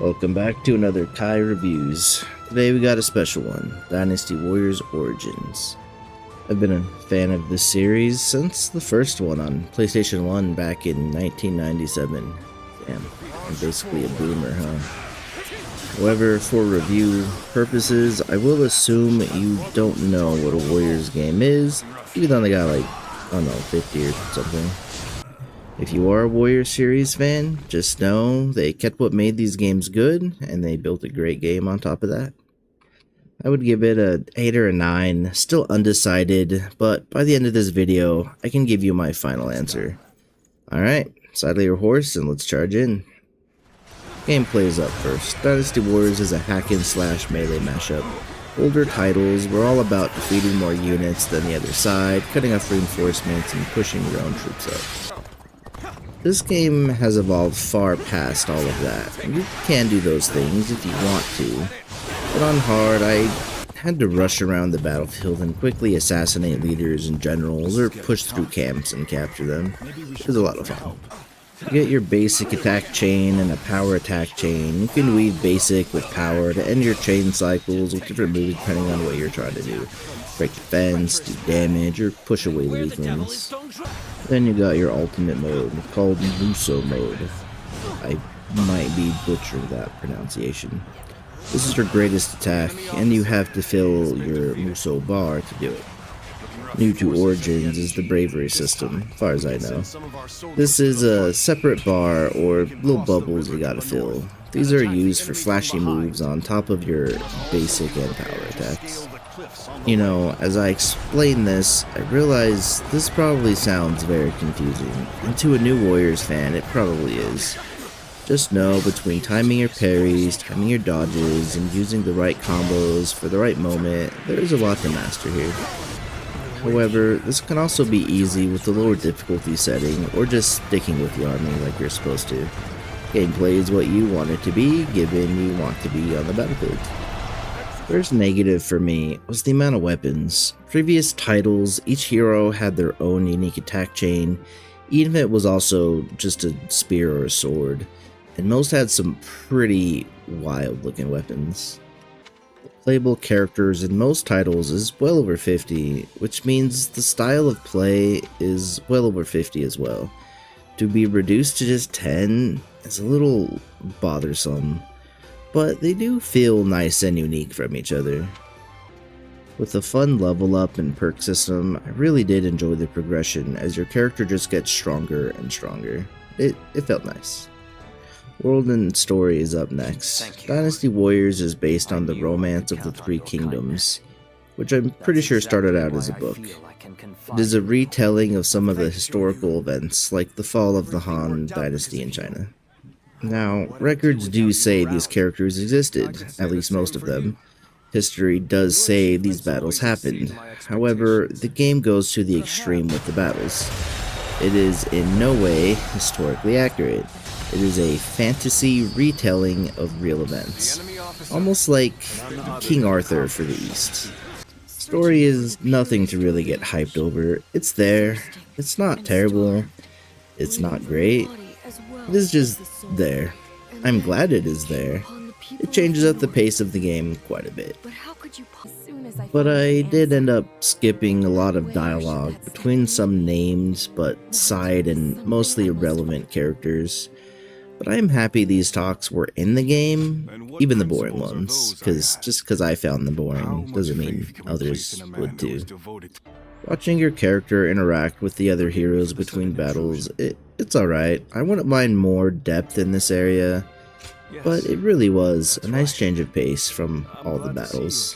Welcome back to another Kai Reviews. Today we got a special one, Dynasty Warriors Origins. I've been a fan of this series since the first one on PlayStation 1 back in 1997. Damn, I'm basically a boomer, huh? However, for review purposes, I will assume you don't know what a Warriors game is, even though they got like, I don't know, 50 or something. If you are a Warrior series fan, just know they kept what made these games good, and they built a great game on top of that. I would give it a 8 or a 9, still undecided, but by the end of this video, I can give you my final answer. Alright, saddle your horse and let's charge in. Gameplay is up first. Dynasty Warriors is a hack and slash melee mashup. Older titles were all about defeating more units than the other side, cutting off reinforcements, and pushing your own troops up. This game has evolved far past all of that, and you can do those things if you want to, but on hard I had to rush around the battlefield and quickly assassinate leaders and generals or push through camps and capture them. It was a lot of fun. You get your basic attack chain and a power attack chain. You can weave basic with power to end your chain cycles with different moves depending on what you're trying to do. Break defense, do damage, or push away the weaklings. Then you got your ultimate mode, called Muso mode. I might be butchering that pronunciation. This is your greatest attack, and you have to fill your Muso bar to do it. New to Origins is the bravery system, as far as I know. This is a separate bar or little bubbles you gotta fill. These are used for flashy moves on top of your basic and power attacks. You know, as I explain this, I realize this probably sounds very confusing, and to a new Warriors fan, it probably is. Just know between timing your parries, timing your dodges, and using the right combos for the right moment, there's a lot to master here. However, this can also be easy with the lower difficulty setting, or just sticking with the army like you're supposed to. Gameplay is what you want it to be, given you want to be on the battlefield. First negative for me was the amount of weapons. Previous titles, each hero had their own unique attack chain, even if it was also just a spear or a sword, and most had some pretty wild looking weapons. The playable characters in most titles is well over 50, which means the style of play is well over 50 as well. To be reduced to just 10 is a little bothersome, but they do feel nice and unique from each other. With a fun level up and perk system, I really did enjoy the progression as your character just gets stronger and stronger. It felt nice. World and story is up next. Dynasty Warriors is based on the Romance of the Three Kingdoms, which I'm pretty sure started out as a book. It is a retelling of some of the historical events, like the fall of the Han Dynasty in China. Now, records do say these characters existed, at least most of them. History does say these battles happened. However, the game goes to the extreme with the battles. It is in no way historically accurate. It is a fantasy retelling of real events. Almost like King Arthur for the East. Story is nothing to really get hyped over. It's there. It's not terrible. It's not great. It is just there. I'm glad it is there. It changes up the pace of the game quite a bit. But I did end up skipping a lot of dialogue between some named but side and mostly irrelevant characters. But I am happy these talks were in the game, even the boring ones, just because I found them boring doesn't mean others would too. Watching your character interact with the other heroes between battles, it's alright. I wouldn't mind more depth in this area, but it really was a nice change of pace from all the battles.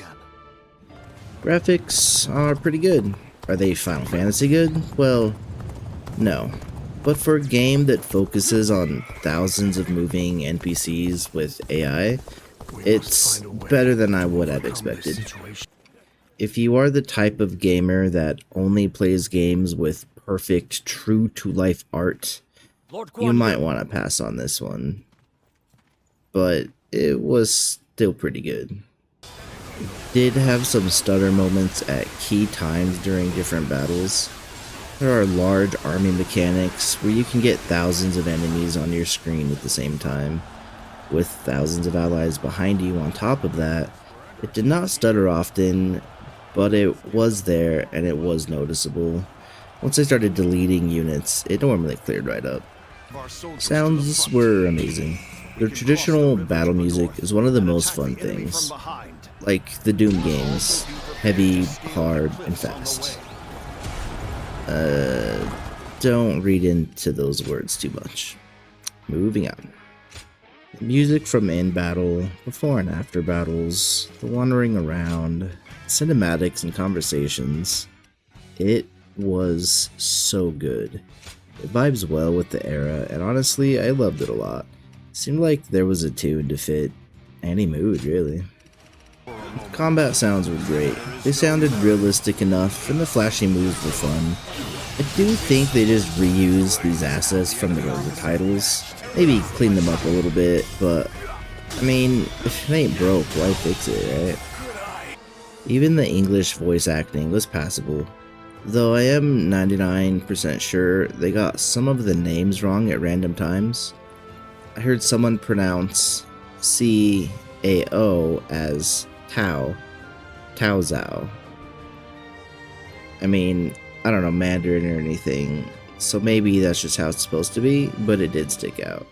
Graphics are pretty good. Are they Final Fantasy good? Well, no. But for a game that focuses on thousands of moving NPCs with AI, it's better than I would have expected. If you are the type of gamer that only plays games with perfect, true-to-life art, you might want to pass on this one. But it was still pretty good. It did have some stutter moments at key times during different battles. There are large army mechanics where you can get thousands of enemies on your screen at the same time. With thousands of allies behind you on top of that, it did not stutter often, but it was there and it was noticeable. Once I started deleting units, it normally cleared right up. Sounds were amazing. The traditional battle music is one of the most fun things, like the Doom games, heavy, hard, and fast. Don't read into those words too much. Moving on. The music from in battle, before and after battles, the wandering around, cinematics and conversations. It was so good. It vibes well with the era, and honestly, I loved it a lot. It seemed like there was a tune to fit any mood, really. The combat sounds were great. They sounded realistic enough, and the flashy moves were fun. I do think they just reused these assets from the older titles. Maybe clean them up a little bit, but I mean, if it ain't broke, why fix it, right? Even the English voice acting was passable, though I am 99% sure they got some of the names wrong at random times. I heard someone pronounce C-A-O as Tao Zhao. I mean, I don't know Mandarin or anything, so maybe that's just how it's supposed to be, but it did stick out.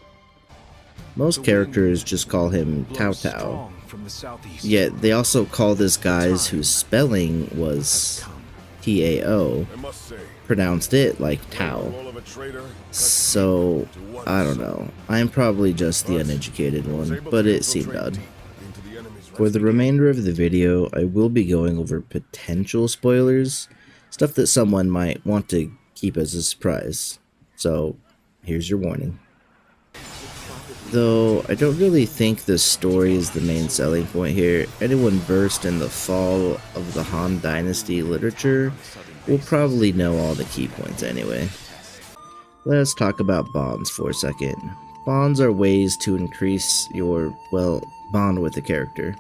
Most characters just call him Tao Tao, yet they also call this guy's whose spelling was T-A-O, pronounced it like Tao. So, I don't know. I am probably just the uneducated one, but it seemed odd. For the remainder of the video, I will be going over potential spoilers, stuff that someone might want to keep as a surprise. So, here's your warning. Though I don't really think the story is the main selling point here, anyone versed in the fall of the Han Dynasty literature will probably know all the key points anyway. Let's talk about bonds for a second. Bonds are ways to increase your, bond with a character.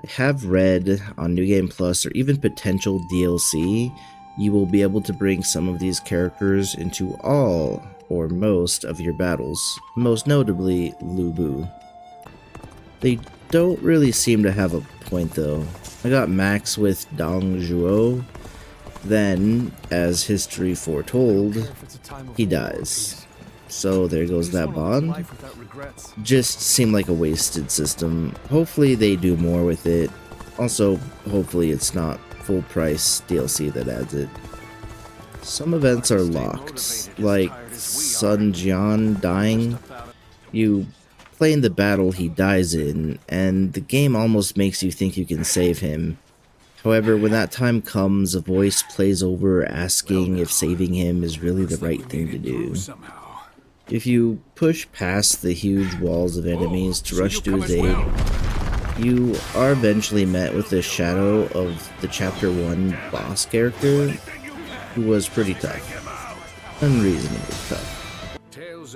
I have read on New Game Plus or even potential DLC, you will be able to bring some of these characters into all or most of your battles, most notably Lu Bu. They don't really seem to have a point though. I got Max with Dong Zhuo, then, as history foretold, he dies. So there goes that bond. Just seemed like a wasted system. Hopefully they do more with it. Also, hopefully it's not full price DLC that adds it. Some events are locked, like Sun Jian dying. You play in the battle he dies in, and the game almost makes you think you can save him. However, when that time comes, a voice plays over asking if saving him is really the right thing to do. If you push past the huge walls of enemies to rush to his aid, you are eventually met with the shadow of the Chapter 1 boss character, who was pretty tough. Unreasonably tough.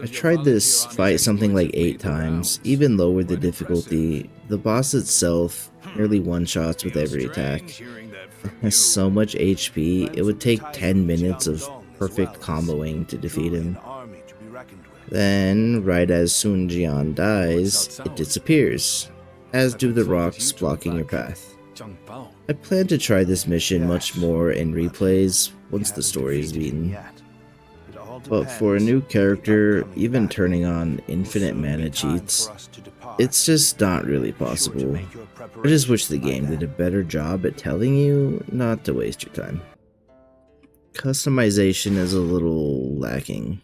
I tried this fight something like 8 times, even lowered the difficulty. The boss itself nearly one-shots with every attack. It has so much HP, it would take 10 minutes of perfect comboing to defeat him. Then, right as Sun Jian dies, it disappears, as do the rocks blocking your path. I plan to try this mission much more in replays once the story is beaten. But for a new character, even turning on infinite mana cheats, it's just not really possible. I just wish the game did a better job at telling you not to waste your time. Customization is a little lacking.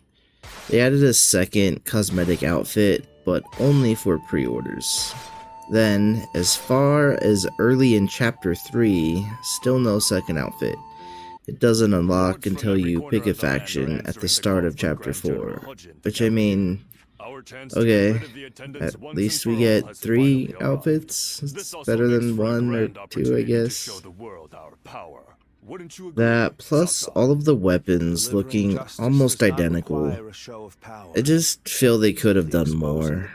They added a second cosmetic outfit, but only for pre-orders. Then, as far as early in Chapter 3, still no second outfit. It doesn't unlock until you pick a faction at the start of Chapter 4, which I mean, okay, at least we get 3 outfits. It's better than 1 or 2, I guess. That, plus all of the weapons looking almost identical. I just feel they could have done more.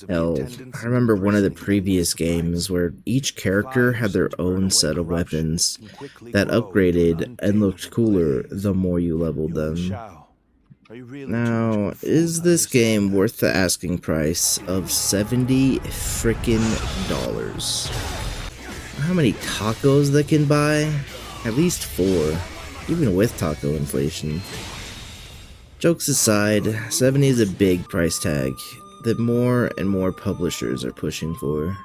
Hell, I remember one of the previous games where each character had their own set of weapons that upgraded and looked cooler the more you leveled them. Now, is this game worth the asking price of $70 frickin' dollars? How many tacos that can buy? At least 4, even with taco inflation. Jokes aside, 70 is a big price tag that more and more publishers are pushing for.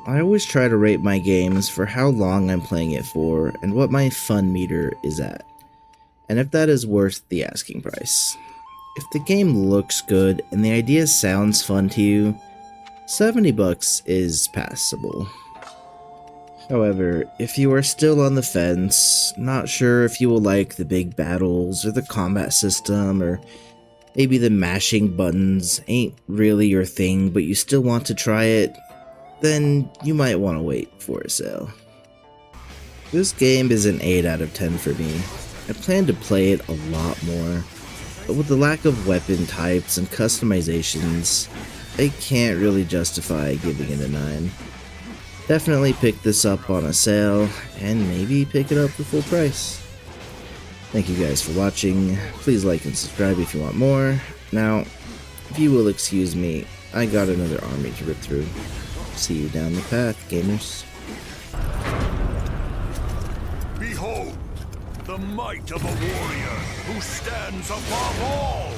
I always try to rate my games for how long I'm playing it for and what my fun meter is at, and if that is worth the asking price. If the game looks good and the idea sounds fun to you, $70 is passable. However, if you are still on the fence, not sure if you will like the big battles or the combat system, or maybe the mashing buttons ain't really your thing but you still want to try it, then you might want to wait for a sale. This game is an 8 out of 10 for me. I plan to play it a lot more, but with the lack of weapon types and customizations, I can't really justify giving it a 9. Definitely pick this up on a sale, and maybe pick it up for full price. Thank you guys for watching. Please like and subscribe if you want more. Now, if you will excuse me, I got another army to rip through. See you down the path, gamers. Behold, the might of a warrior who stands above all!